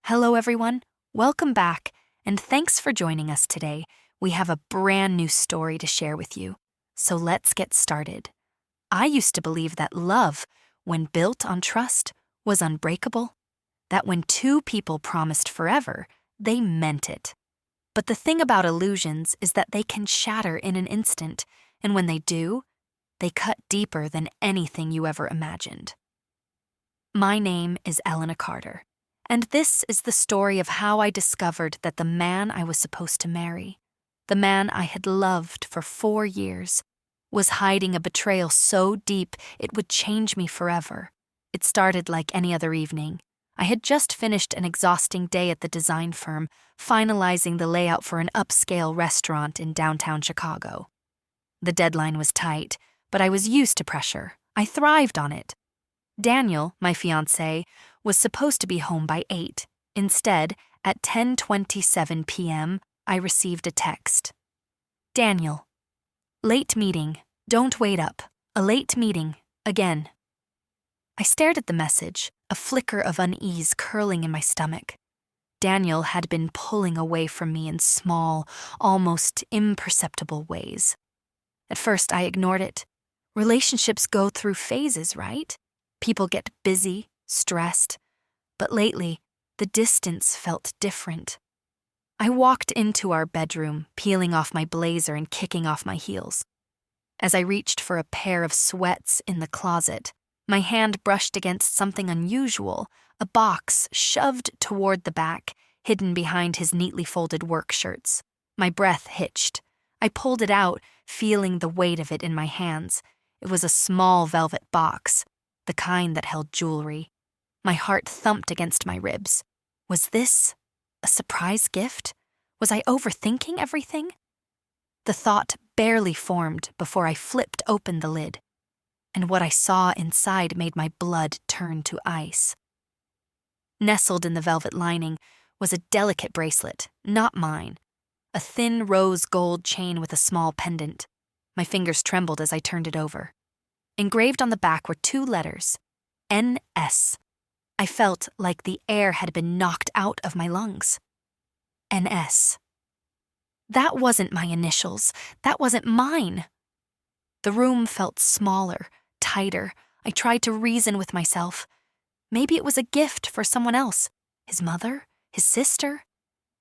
Hello, everyone. Welcome back, and thanks for joining us today. We have a brand new story to share with you. So let's get started. I used to believe that love, when built on trust, was unbreakable, that when two people promised forever, they meant it. But the thing about illusions is that they can shatter in an instant, and when they do, they cut deeper than anything you ever imagined. My name is Elena Carter. And this is the story of how I discovered that the man I was supposed to marry, the man I had loved for 4 years, was hiding a betrayal so deep it would change me forever. It started like any other evening. I had just finished an exhausting day at the design firm, finalizing the layout for an upscale restaurant in downtown Chicago. The deadline was tight, but I was used to pressure. I thrived on it. Daniel, my fiancé, was supposed to be home by 8. Instead, at 10:27 p.m., I received a text. Daniel, late meeting. Don't wait up. A late meeting. Again. I stared at the message, a flicker of unease curling in my stomach. Daniel had been pulling away from me in small, almost imperceptible ways. At first, I ignored it. Relationships go through phases, right? People get busy, stressed, but lately, the distance felt different. I walked into our bedroom, peeling off my blazer and kicking off my heels. As I reached for a pair of sweats in the closet, my hand brushed against something unusual, a box shoved toward the back, hidden behind his neatly folded work shirts. My breath hitched. I pulled it out, feeling the weight of it in my hands. It was a small velvet box, the kind that held jewelry. My heart thumped against my ribs. Was this a surprise gift? Was I overthinking everything? The thought barely formed before I flipped open the lid, and what I saw inside made my blood turn to ice. Nestled in the velvet lining was a delicate bracelet, not mine, a thin rose gold chain with a small pendant. My fingers trembled as I turned it over. Engraved on the back were 2 letters, N.S. I felt like the air had been knocked out of my lungs. N.S. That wasn't my initials. That wasn't mine. The room felt smaller, tighter. I tried to reason with myself. Maybe it was a gift for someone else, his mother, his sister.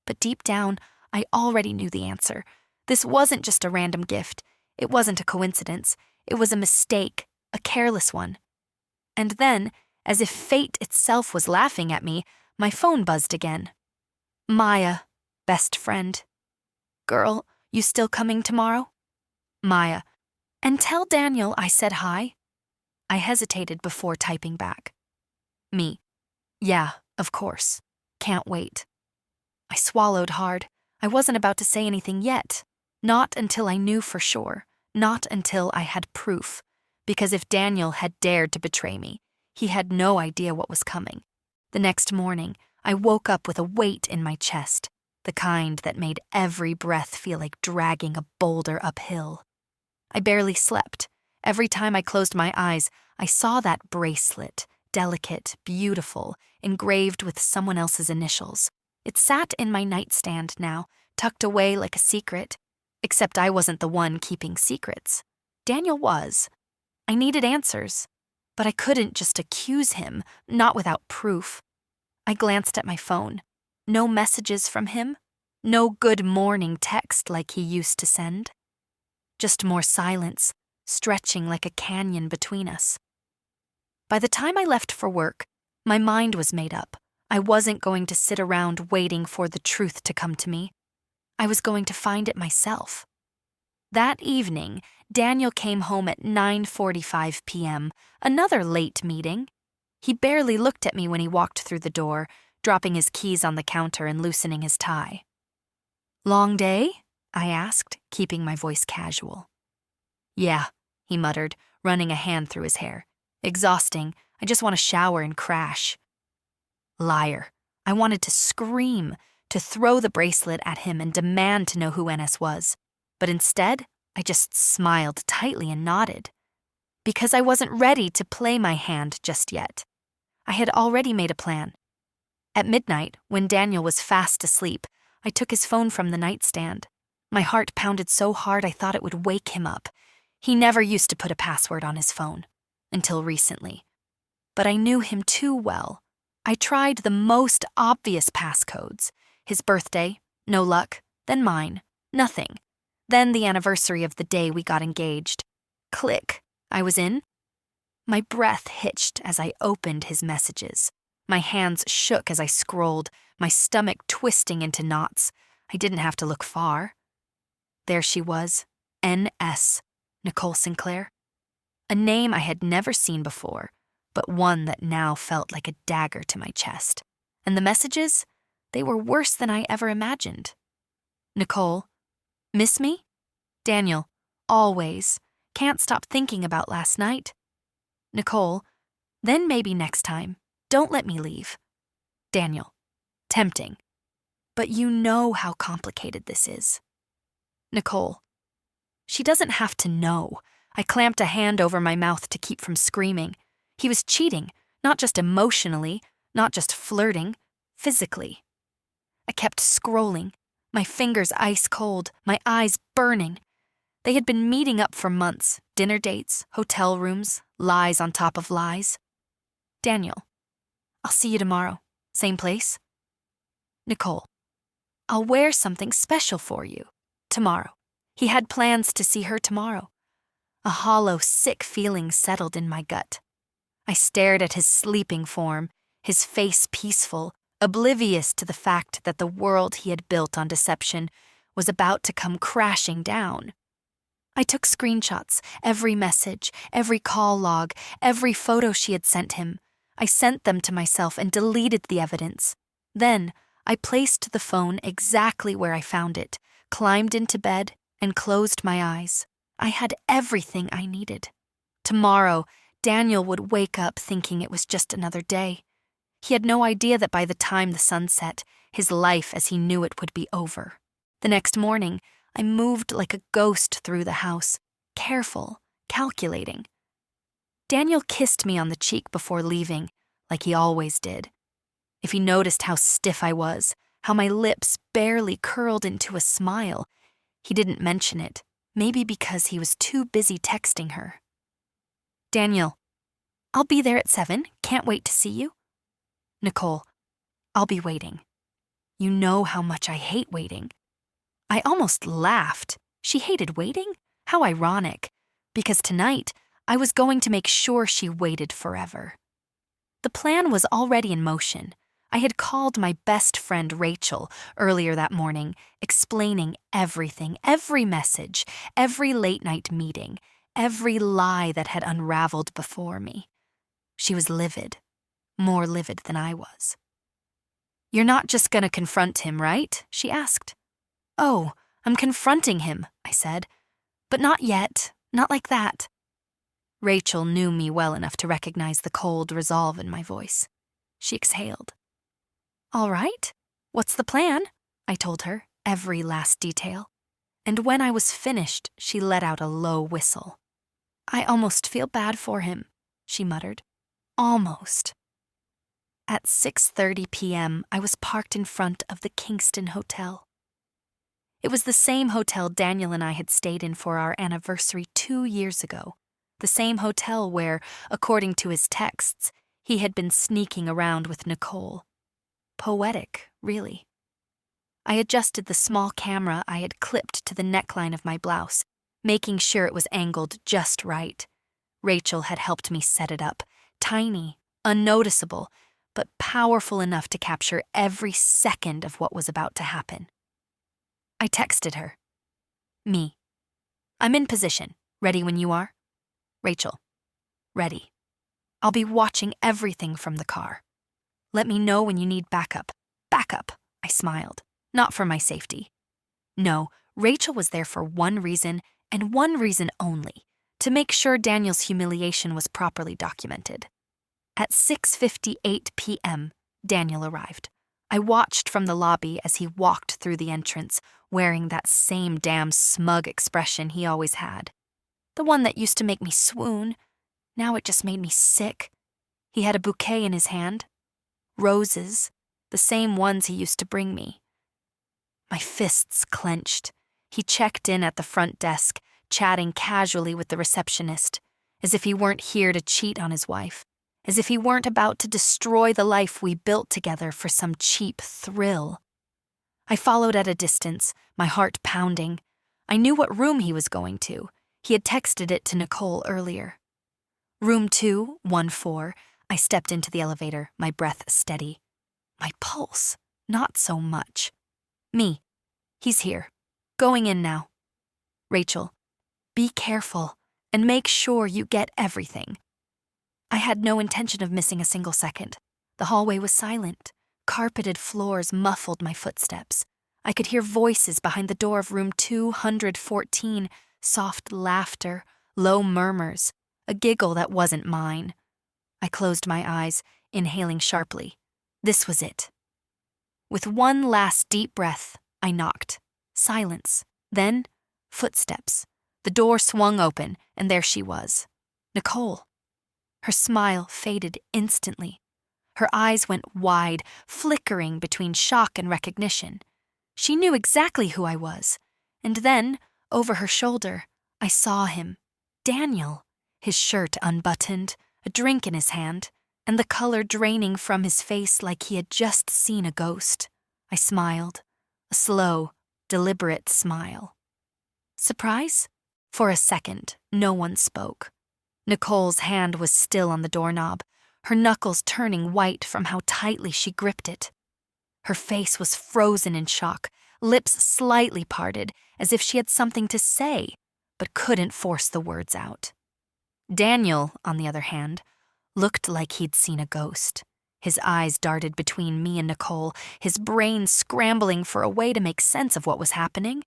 But deep down, I already knew the answer. This wasn't just a random gift. It wasn't a coincidence. It was a mistake, a careless one. And then, as if fate itself was laughing at me, my phone buzzed again. Maya, best friend. Girl, you still coming tomorrow? Maya, and tell Daniel I said hi. I hesitated before typing back. Me, yeah, of course. Can't wait. I swallowed hard. I wasn't about to say anything yet. Not until I knew for sure. Not until I had proof. Because if Daniel had dared to betray me, he had no idea what was coming. The next morning, I woke up with a weight in my chest, the kind that made every breath feel like dragging a boulder uphill. I barely slept. Every time I closed my eyes, I saw that bracelet, delicate, beautiful, engraved with someone else's initials. It sat in my nightstand now, tucked away like a secret. Except I wasn't the one keeping secrets. Daniel was. I needed answers, but I couldn't just accuse him, not without proof. I glanced at my phone. No messages from him. No good morning text like he used to send. Just more silence, stretching like a canyon between us. By the time I left for work, my mind was made up. I wasn't going to sit around waiting for the truth to come to me. I was going to find it myself. That evening, Daniel came home at 9:45 p.m., another late meeting. He barely looked at me when he walked through the door, dropping his keys on the counter and loosening his tie. Long day? I asked, keeping my voice casual. Yeah, he muttered, running a hand through his hair. Exhausting. I just want to shower and crash. Liar. I wanted to scream, to throw the bracelet at him and demand to know who NS was. But instead, I just smiled tightly and nodded. Because I wasn't ready to play my hand just yet. I had already made a plan. At midnight, when Daniel was fast asleep, I took his phone from the nightstand. My heart pounded so hard I thought it would wake him up. He never used to put a password on his phone, until recently. But I knew him too well. I tried the most obvious passcodes. His birthday, no luck, then mine, nothing. Then the anniversary of the day we got engaged. Click, I was in. My breath hitched as I opened his messages. My hands shook as I scrolled, my stomach twisting into knots. I didn't have to look far. There she was, N.S., Nicole Sinclair. A name I had never seen before, but one that now felt like a dagger to my chest. And the messages? They were worse than I ever imagined. Nicole, miss me? Daniel, always. Can't stop thinking about last night. Nicole, then maybe next time. Don't let me leave. Daniel, tempting. But you know how complicated this is. Nicole, she doesn't have to know. I clamped a hand over my mouth to keep from screaming. He was cheating, not just emotionally, not just flirting, physically. I kept scrolling, my fingers ice cold, my eyes burning. They had been meeting up for months, dinner dates, hotel rooms, lies on top of lies. Daniel, I'll see you tomorrow. Same place? Nicole, I'll wear something special for you. Tomorrow. He had plans to see her tomorrow. A hollow, sick feeling settled in my gut. I stared at his sleeping form, his face peaceful, oblivious to the fact that the world he had built on deception was about to come crashing down. I took screenshots, every message, every call log, every photo she had sent him. I sent them to myself and deleted the evidence. Then, I placed the phone exactly where I found it, climbed into bed, and closed my eyes. I had everything I needed. Tomorrow, Daniel would wake up thinking it was just another day. He had no idea that by the time the sun set, his life as he knew it would be over. The next morning, I moved like a ghost through the house, careful, calculating. Daniel kissed me on the cheek before leaving, like he always did. If he noticed how stiff I was, how my lips barely curled into a smile, he didn't mention it, maybe because he was too busy texting her. Daniel, I'll be there at 7, can't wait to see you. Nicole, I'll be waiting. You know how much I hate waiting. I almost laughed. She hated waiting? How ironic. Because tonight, I was going to make sure she waited forever. The plan was already in motion. I had called my best friend Rachel earlier that morning, explaining everything, every message, every late-night meeting, every lie that had unraveled before me. She was livid, more livid than I was. "You're not just gonna confront him, right?" she asked. "Oh, I'm confronting him," I said. "But not yet, not like that." Rachel knew me well enough to recognize the cold resolve in my voice. She exhaled. "All right, what's the plan?" I told her, every last detail. And when I was finished, she let out a low whistle. "I almost feel bad for him," she muttered. Almost. At 6:30 p.m., I was parked in front of the Kingston Hotel. It was the same hotel Daniel and I had stayed in for our anniversary 2 years ago. The same hotel where, according to his texts, he had been sneaking around with Nicole. Poetic, really. I adjusted the small camera I had clipped to the neckline of my blouse, making sure it was angled just right. Rachel had helped me set it up, tiny, unnoticeable, but powerful enough to capture every second of what was about to happen. I texted her. Me. "I'm in position. Ready when you are?" Rachel. "Ready. I'll be watching everything from the car. Let me know when you need backup." "Backup," I smiled. "Not for my safety." No, Rachel was there for one reason, and one reason only, to make sure Daniel's humiliation was properly documented. At 6:58 p.m., Daniel arrived. I watched from the lobby as he walked through the entrance, wearing that same damn smug expression he always had. The one that used to make me swoon. Now it just made me sick. He had a bouquet in his hand. Roses. the same ones he used to bring me. My fists clenched. He checked in at the front desk, chatting casually with the receptionist, as if he weren't here to cheat on his wife, as if he weren't about to destroy the life we built together for some cheap thrill. I followed at a distance, my heart pounding. I knew what room he was going to. He had texted it to Nicole earlier. Room 214. I stepped into the elevator, my breath steady. My pulse, not so much. Me. He's here. Going in now. Rachel, be careful and make sure you get everything. I had no intention of missing a single second. The hallway was silent. Carpeted floors muffled my footsteps. I could hear voices behind the door of room 214, soft laughter, low murmurs, a giggle that wasn't mine. I closed my eyes, inhaling sharply. This was it. With one last deep breath, I knocked. Silence. Then, footsteps. The door swung open, and there she was. Nicole. Her smile faded instantly. Her eyes went wide, flickering between shock and recognition. She knew exactly who I was. And then, over her shoulder, I saw him. Daniel. His shirt unbuttoned, a drink in his hand, and the color draining from his face like he had just seen a ghost. I smiled. A slow, deliberate smile. Surprise? For a second, no one spoke. Nicole's hand was still on the doorknob, her knuckles turning white from how tightly she gripped it. Her face was frozen in shock, lips slightly parted, as if she had something to say, but couldn't force the words out. Daniel, on the other hand, looked like he'd seen a ghost. His eyes darted between me and Nicole, his brain scrambling for a way to make sense of what was happening.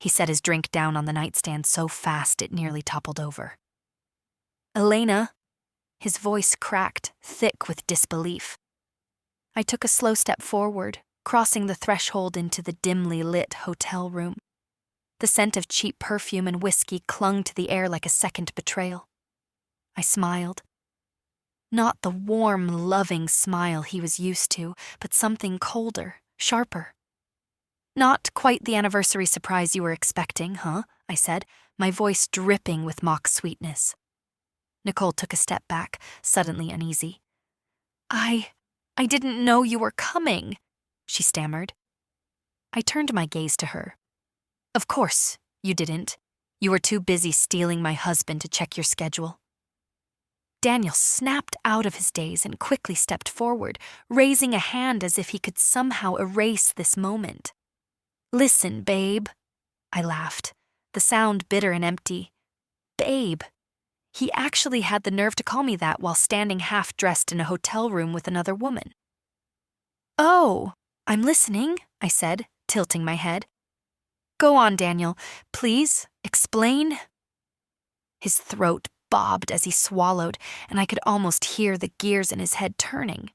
He set his drink down on the nightstand so fast it nearly toppled over. Elena, his voice cracked, thick with disbelief. I took a slow step forward, crossing the threshold into the dimly lit hotel room. The scent of cheap perfume and whiskey clung to the air like a second betrayal. I smiled. Not the warm, loving smile he was used to, but something colder, sharper. Not quite the anniversary surprise you were expecting, huh? I said, my voice dripping with mock sweetness. Nicole took a step back, suddenly uneasy. I didn't know you were coming, she stammered. I turned my gaze to her. Of course, you didn't. You were too busy stealing my husband to check your schedule. Daniel snapped out of his daze and quickly stepped forward, raising a hand as if he could somehow erase this moment. Listen, babe, I laughed, the sound bitter and empty. Babe. He actually had the nerve to call me that while standing half-dressed in a hotel room with another woman. Oh, I'm listening, I said, tilting my head. Go on, Daniel. Please, explain. His throat bobbed as he swallowed, and I could almost hear the gears in his head turning.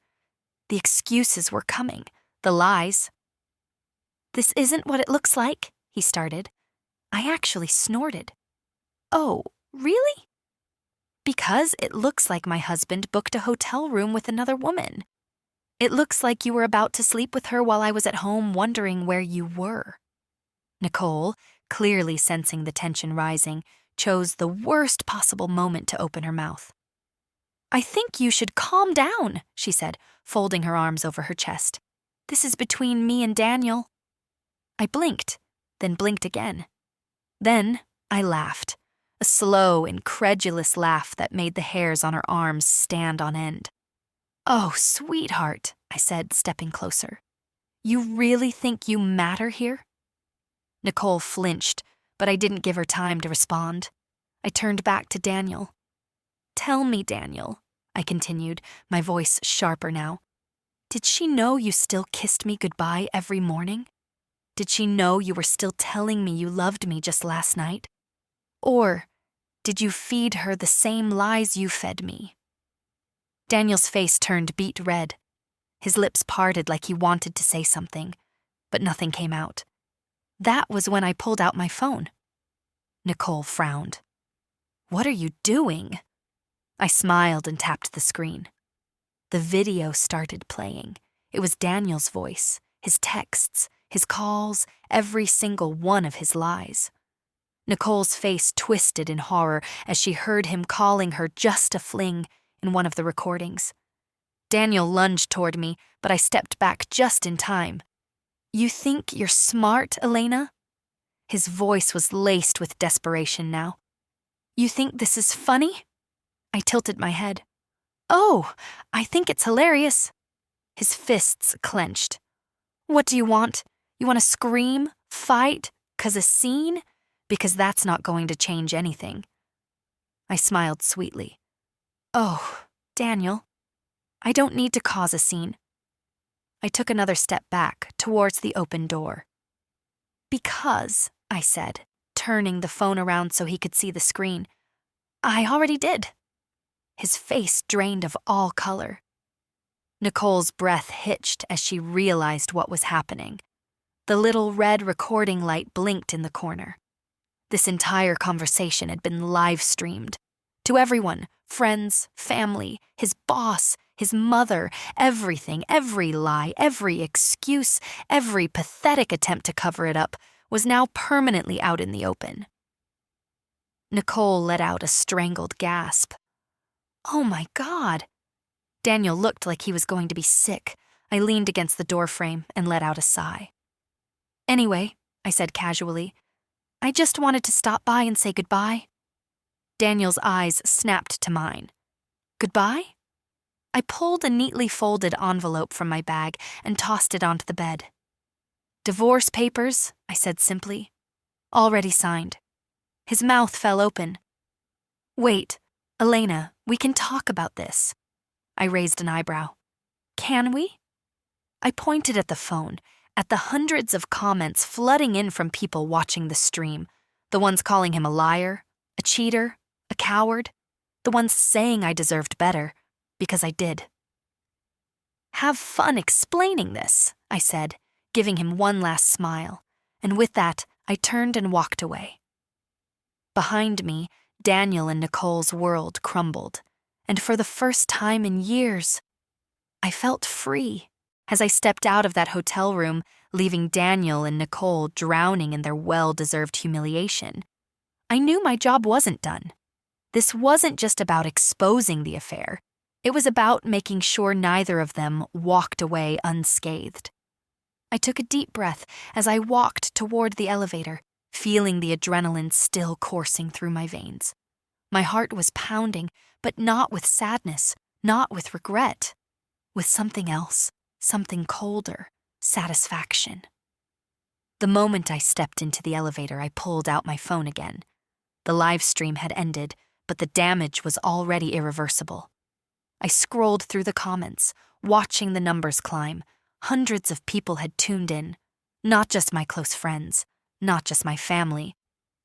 The excuses were coming, the lies. This isn't what it looks like, he started. I actually snorted. Oh, really? Because it looks like my husband booked a hotel room with another woman. It looks like you were about to sleep with her while I was at home wondering where you were. Nicole, clearly sensing the tension rising, chose the worst possible moment to open her mouth. I think you should calm down, she said, folding her arms over her chest. This is between me and Daniel. I blinked, then blinked again. Then I laughed, a slow, incredulous laugh that made the hairs on her arms stand on end. Oh, sweetheart, I said, stepping closer. You really think you matter here? Nicole flinched, but I didn't give her time to respond. I turned back to Daniel. Tell me, Daniel, I continued, my voice sharper now. Did she know you still kissed me goodbye every morning? Did she know you were still telling me you loved me just last night? Or did you feed her the same lies you fed me? Daniel's face turned beet red. His lips parted like he wanted to say something, but nothing came out. That was when I pulled out my phone. Nicole frowned. What are you doing? I smiled and tapped the screen. The video started playing. It was Daniel's voice, his texts, his calls, every single one of his lies. Nicole's face twisted in horror as she heard him calling her just a fling in one of the recordings. Daniel lunged toward me, but I stepped back just in time. "You think you're smart, Elena?" His voice was laced with desperation now. "You think this is funny?" I tilted my head. "Oh, I think it's hilarious." His fists clenched. "What do you want? You want to scream, fight, 'cause a scene? Because that's not going to change anything." I smiled sweetly. "Oh, Daniel, I don't need to cause a scene." I took another step back towards the open door. "Because," I said, turning the phone around so he could see the screen, "I already did." His face drained of all color. Nicole's breath hitched as she realized what was happening. The little red recording light blinked in the corner. This entire conversation had been live-streamed. To everyone, friends, family, his boss, his mother, everything, every lie, every excuse, every pathetic attempt to cover it up was now permanently out in the open. Nicole let out a strangled gasp. "Oh my God." Daniel looked like he was going to be sick. I leaned against the doorframe and let out a sigh. "Anyway," I said casually, "I just wanted to stop by and say goodbye." Daniel's eyes snapped to mine. "Goodbye?" I pulled a neatly folded envelope from my bag and tossed it onto the bed. "Divorce papers," I said simply. "Already signed." His mouth fell open. "Wait, Elena, we can talk about this." I raised an eyebrow. "Can we?" I pointed at the phone, at the hundreds of comments flooding in from people watching the stream, the ones calling him a liar, a cheater, a coward, the ones saying I deserved better, because I did. "Have fun explaining this," I said, giving him one last smile, and with that, I turned and walked away. Behind me, Daniel and Nicole's world crumbled, and for the first time in years, I felt free as I stepped out of that hotel room, leaving Daniel and Nicole drowning in their well-deserved humiliation. I knew my job wasn't done. This wasn't just about exposing the affair. It was about making sure neither of them walked away unscathed. I took a deep breath as I walked toward the elevator, feeling the adrenaline still coursing through my veins. My heart was pounding, but not with sadness, not with regret, with something else, something colder, satisfaction. The moment I stepped into the elevator, I pulled out my phone again. The live stream had ended, but the damage was already irreversible. I scrolled through the comments, watching the numbers climb. Hundreds of people had tuned in, not just my close friends, not just my family,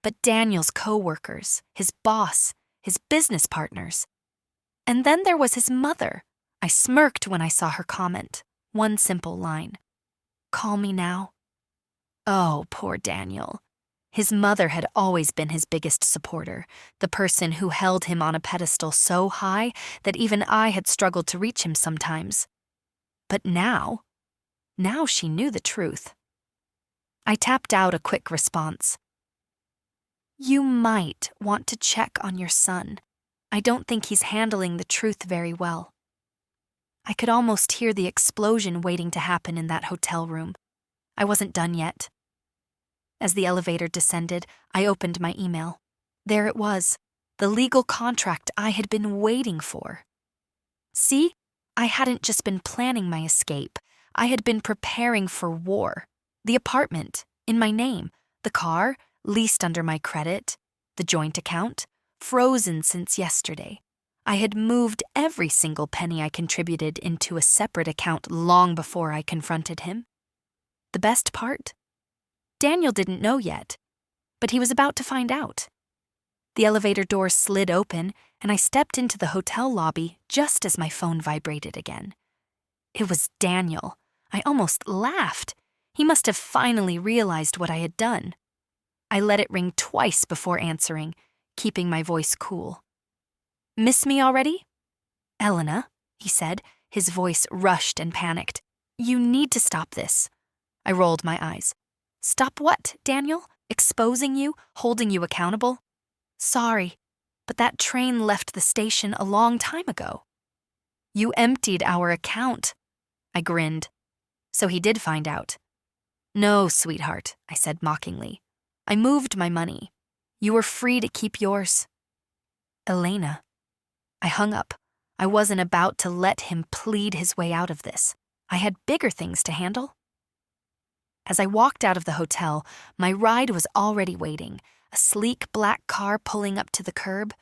but Daniel's co-workers, his boss, his business partners. And then there was his mother. I smirked when I saw her comment, one simple line. "Call me now." Oh, poor Daniel. His mother had always been his biggest supporter, the person who held him on a pedestal so high that even I had struggled to reach him sometimes. But now she knew the truth. I tapped out a quick response. "You might want to check on your son. I don't think he's handling the truth very well." I could almost hear the explosion waiting to happen in that hotel room. I wasn't done yet. As the elevator descended, I opened my email. There it was, the legal contract I had been waiting for. See, I hadn't just been planning my escape. I had been preparing for war. The apartment, in my name, the car, leased under my credit, the joint account, frozen since yesterday. I had moved every single penny I contributed into a separate account long before I confronted him. The best part? Daniel didn't know yet, but he was about to find out. The elevator door slid open, and I stepped into the hotel lobby just as my phone vibrated again. It was Daniel. I almost laughed. He must have finally realized what I had done. I let it ring twice before answering, keeping my voice cool. "Miss me already?" "Elena," he said, his voice rushed and panicked. You need to stop this. I rolled my eyes. Stop what, Daniel? Exposing you? Holding you accountable? Sorry, but that train left the station a long time ago. You emptied our account. I grinned. So he did find out. No, sweetheart, I said mockingly. I moved my money. You were free to keep yours. Elena. I hung up. I wasn't about to let him plead his way out of this. I had bigger things to handle. As I walked out of the hotel, my ride was already waiting, a sleek black car pulling up to the curb.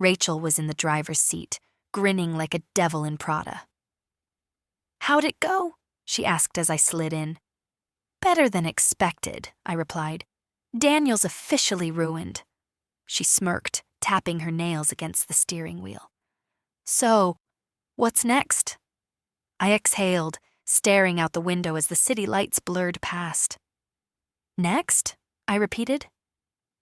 Rachel was in the driver's seat, grinning like a devil in Prada. How'd it go? She asked as I slid in. Better than expected, I replied. Daniel's officially ruined. She smirked, tapping her nails against the steering wheel. So, what's next? I exhaled, staring out the window as the city lights blurred past. Next? I repeated.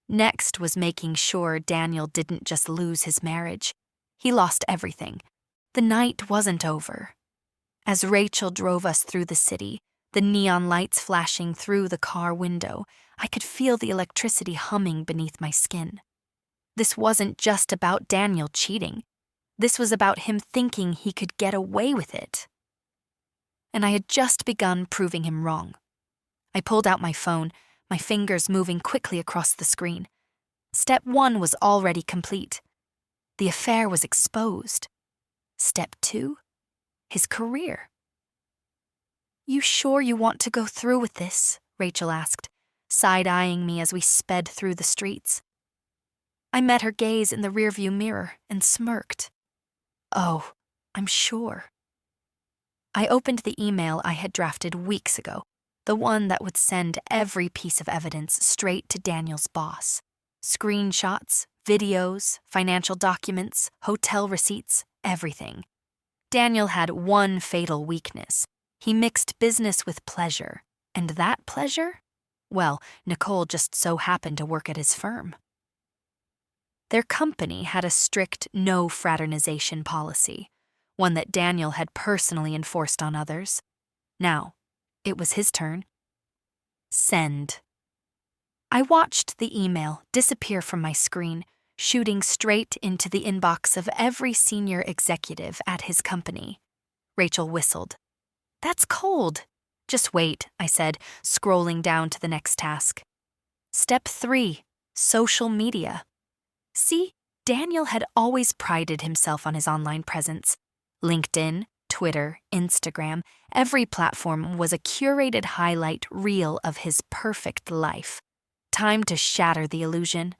Next was making sure Daniel didn't just lose his marriage. He lost everything. The night wasn't over. As Rachel drove us through the city, the neon lights flashing through the car window, I could feel the electricity humming beneath my skin. This wasn't just about Daniel cheating. This was about him thinking he could get away with it. And I had just begun proving him wrong. I pulled out my phone, my fingers moving quickly across the screen. Step 1 was already complete. The affair was exposed. Step 2? His career. You sure you want to go through with this? Rachel asked, side-eyeing me as we sped through the streets. I met her gaze in the rearview mirror and smirked. Oh, I'm sure. I opened the email I had drafted weeks ago, the one that would send every piece of evidence straight to Daniel's boss. Screenshots, videos, financial documents, hotel receipts, everything. Daniel had one fatal weakness. He mixed business with pleasure. And that pleasure? Well, Nicole just so happened to work at his firm. Their company had a strict no fraternization policy, one that Daniel had personally enforced on others. Now, it was his turn. Send. I watched the email disappear from my screen, shooting straight into the inbox of every senior executive at his company. Rachel whistled. That's cold. Just wait, I said, scrolling down to the next task. Step 3, social media. See, Daniel had always prided himself on his online presence. LinkedIn, Twitter, Instagram, every platform was a curated highlight reel of his perfect life. Time to shatter the illusion.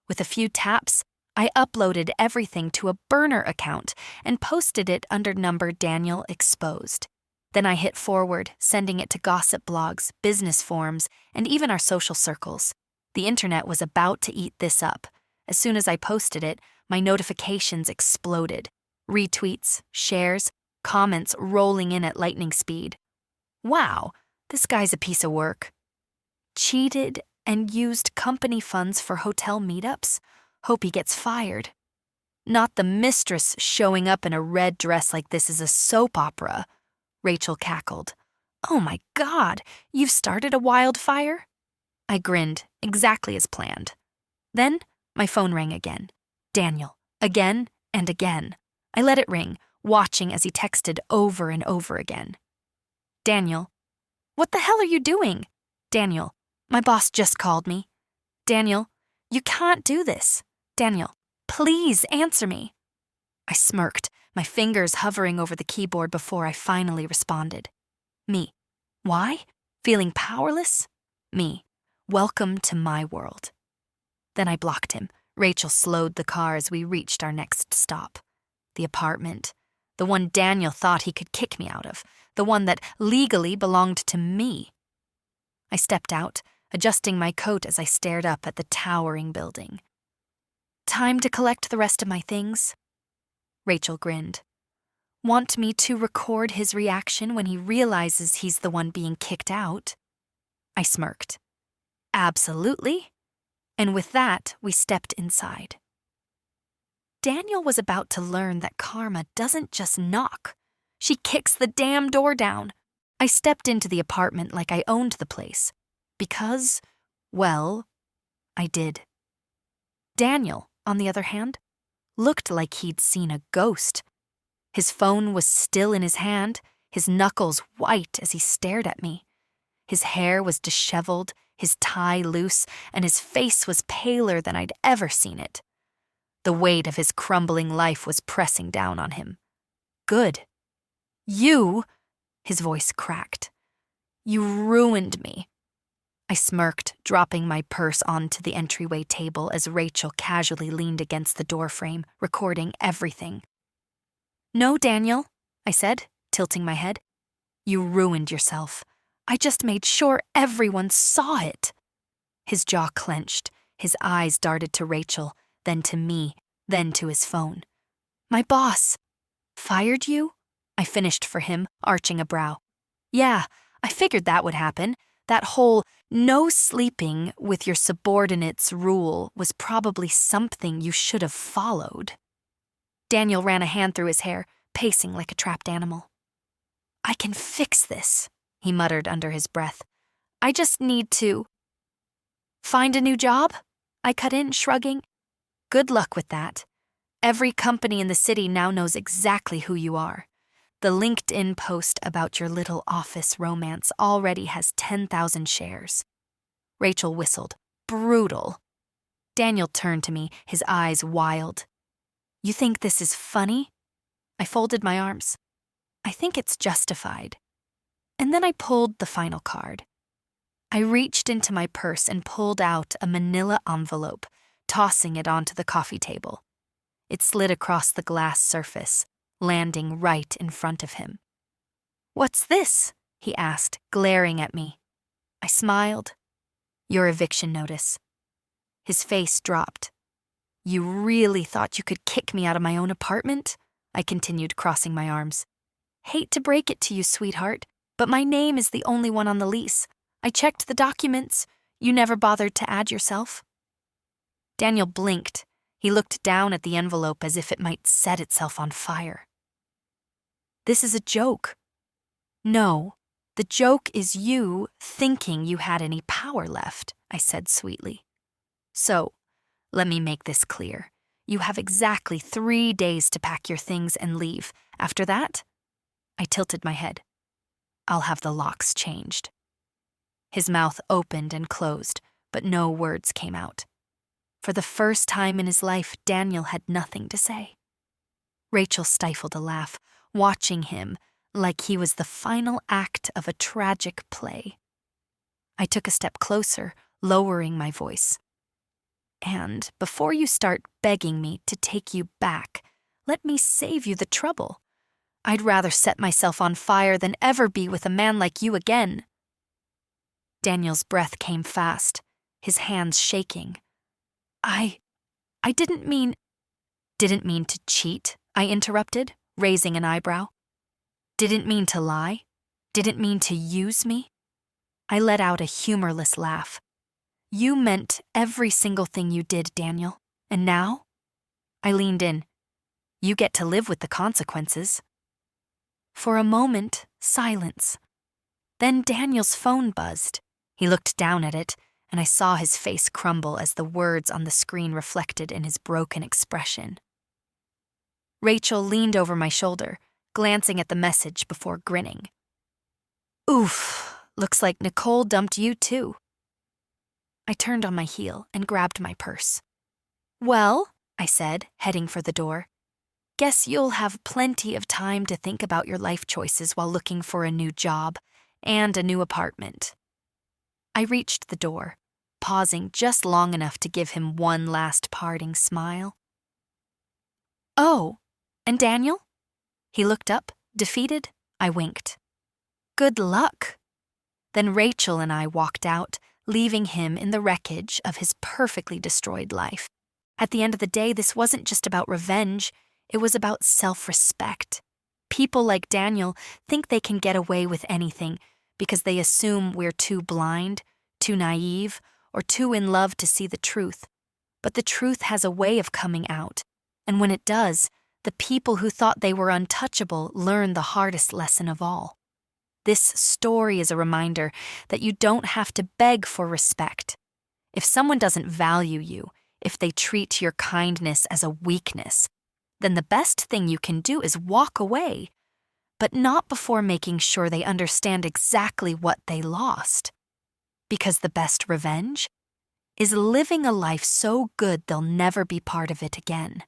With a few taps, I uploaded everything to a burner account and posted it under number Daniel Exposed. Then I hit forward, sending it to gossip blogs, business forums, and even our social circles. The internet was about to eat this up. As soon as I posted it, my notifications exploded. Retweets, shares, comments rolling in at lightning speed. Wow, this guy's a piece of work. Cheated and used company funds for hotel meetups? Hope he gets fired. Not the mistress showing up in a red dress like this is a soap opera. Rachel cackled. Oh my God, you've started a wildfire? I grinned, exactly as planned. Then my phone rang again. Daniel, again and again. I let it ring, watching as he texted over and over again. Daniel, what the hell are you doing? Daniel, my boss just called me. Daniel, you can't do this. Daniel, please answer me. I smirked, my fingers hovering over the keyboard before I finally responded. Me. Why? Feeling powerless? Me. Welcome to my world. Then I blocked him. Rachel slowed the car as we reached our next stop. The apartment. The one Daniel thought he could kick me out of. The one that legally belonged to me. I stepped out, adjusting my coat as I stared up at the towering building. Time to collect the rest of my things? Rachel grinned. Want me to record his reaction when he realizes he's the one being kicked out? I smirked. Absolutely. And with that, we stepped inside. Daniel was about to learn that karma doesn't just knock. She kicks the damn door down. I stepped into the apartment like I owned the place. Because, well, I did. Daniel, on the other hand, looked like he'd seen a ghost. His phone was still in his hand, his knuckles white as he stared at me. His hair was disheveled, his tie loose, and his face was paler than I'd ever seen it. The weight of his crumbling life was pressing down on him. Good. You, his voice cracked. You ruined me. I smirked, dropping my purse onto the entryway table as Rachel casually leaned against the doorframe, recording everything. No, Daniel, I said, tilting my head. You ruined yourself. I just made sure everyone saw it. His jaw clenched, his eyes darted to Rachel, then to me, then to his phone. My boss. Fired you? I finished for him, arching a brow. Yeah, I figured that would happen. That whole no sleeping with your subordinates rule was probably something you should have followed. Daniel ran a hand through his hair, pacing like a trapped animal. I can fix this, he muttered under his breath. I just need to... Find a new job? I cut in, shrugging. Good luck with that. Every company in the city now knows exactly who you are. The LinkedIn post about your little office romance already has 10,000 shares. Rachel whistled. Brutal. Daniel turned to me, his eyes wild. You think this is funny? I folded my arms. I think it's justified. And then I pulled the final card. I reached into my purse and pulled out a manila envelope, tossing it onto the coffee table. It slid across the glass surface, landing right in front of him. What's this? He asked, glaring at me. I smiled. Your eviction notice. His face dropped. You really thought you could kick me out of my own apartment? I continued, crossing my arms. Hate to break it to you, sweetheart, but my name is the only one on the lease. I checked the documents. You never bothered to add yourself. Daniel blinked. He looked down at the envelope as if it might set itself on fire. This is a joke. No, the joke is you thinking you had any power left, I said sweetly. So, let me make this clear. You have exactly 3 days to pack your things and leave. After that, I tilted my head. I'll have the locks changed. His mouth opened and closed, but no words came out. For the first time in his life, Daniel had nothing to say. Rachel stifled a laugh, watching him like he was the final act of a tragic play. I took a step closer, lowering my voice. And before you start begging me to take you back, let me save you the trouble. I'd rather set myself on fire than ever be with a man like you again. Daniel's breath came fast, his hands shaking. I didn't mean... Didn't mean to cheat, I interrupted, raising an eyebrow. Didn't mean to lie. Didn't mean to use me. I let out a humorless laugh. You meant every single thing you did, Daniel. And now? I leaned in. You get to live with the consequences. For a moment, silence. Then Daniel's phone buzzed. He looked down at it, and I saw his face crumble as the words on the screen reflected in his broken expression. Rachel leaned over my shoulder, glancing at the message before grinning. Oof, looks like Nicole dumped you too. I turned on my heel and grabbed my purse. Well, I said, heading for the door, guess you'll have plenty of time to think about your life choices while looking for a new job and a new apartment. I reached the door, pausing just long enough to give him one last parting smile. Oh, and Daniel? He looked up, defeated. I winked. Good luck. Then Rachel and I walked out, leaving him in the wreckage of his perfectly destroyed life. At the end of the day, this wasn't just about revenge, it was about self-respect. People like Daniel think they can get away with anything because they assume we're too blind, too naive, or too in love to see the truth. But the truth has a way of coming out, and when it does, the people who thought they were untouchable learn the hardest lesson of all. This story is a reminder that you don't have to beg for respect. If someone doesn't value you, if they treat your kindness as a weakness, then the best thing you can do is walk away, but not before making sure they understand exactly what they lost. Because the best revenge is living a life so good they'll never be part of it again.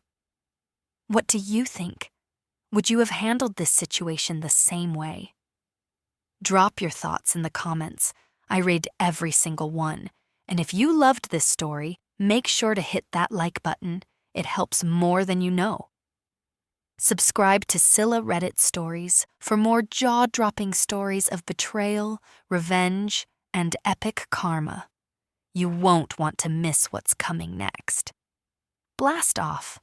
What do you think? Would you have handled this situation the same way? Drop your thoughts in the comments. I read every single one. And if you loved this story, make sure to hit that like button. It helps more than you know. Subscribe to Scylla Reddit Stories for more jaw-dropping stories of betrayal, revenge, and epic karma. You won't want to miss what's coming next. Blast off.